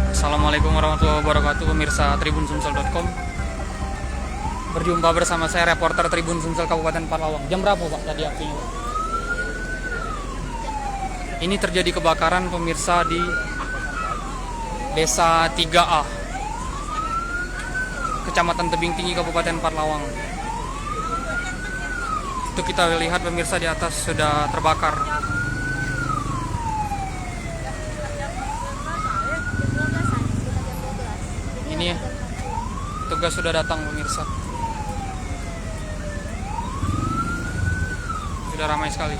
Assalamualaikum warahmatullahi wabarakatuh, pemirsa tribunsumsel.com. Berjumpa bersama saya, reporter Tribun Sumsel Kabupaten Parlawang. Jam berapa Pak tadi apinya? Ini terjadi kebakaran pemirsa di Desa 3A, Kecamatan Tebing Tinggi, Kabupaten Parlawang. Itu kita lihat pemirsa di atas sudah terbakar. Ini ya, tugas sudah datang pemirsa. Sudah ramai sekali.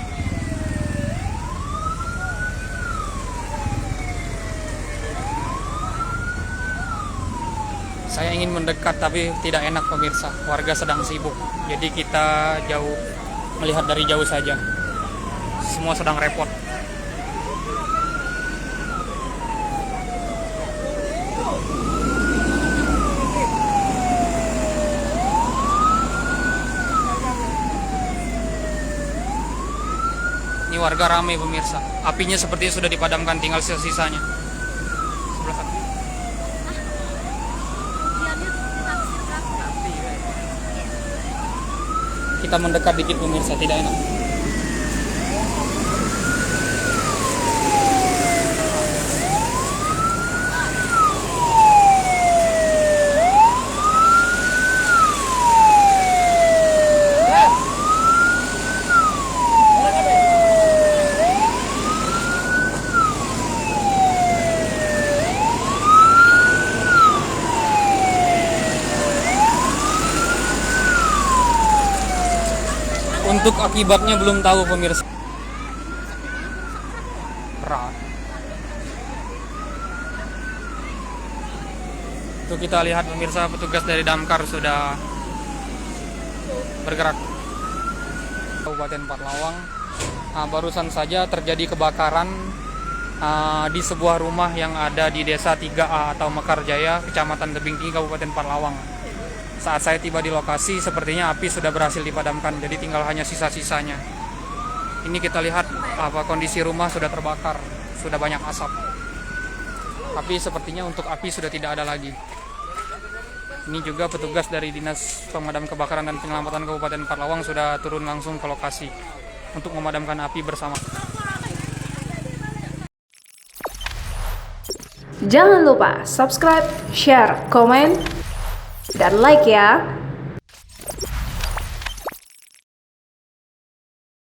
Saya ingin mendekat tapi tidak enak pemirsa. Warga sedang sibuk. Jadi kita jauh, melihat dari jauh saja. Semua sedang repot. Ini warga ramai pemirsa. Apinya sepertinya sudah dipadamkan, tinggal sisa-sisanya. Sebelah sana. Kita mendekat dikit pemirsa, tidak enak. Untuk akibatnya belum tahu pemirsa. Berat. Itu kita lihat pemirsa, petugas dari damkar sudah bergerak. Kabupaten Parlawang. Barusan saja terjadi kebakaran di sebuah rumah yang ada di Desa 3A atau Mekarjaya, Kecamatan Tebing Tinggi, Kabupaten Parlawang. Saat saya tiba di lokasi, sepertinya api sudah berhasil dipadamkan, jadi tinggal hanya sisa-sisanya. Ini kita lihat kondisi rumah sudah terbakar, sudah banyak asap. Tapi sepertinya untuk api sudah tidak ada lagi. Ini juga petugas dari Dinas Pemadam Kebakaran dan Penyelamatan Kabupaten Parlawang sudah turun langsung ke lokasi untuk memadamkan api bersama. Jangan lupa subscribe, share, komen, dan like ya.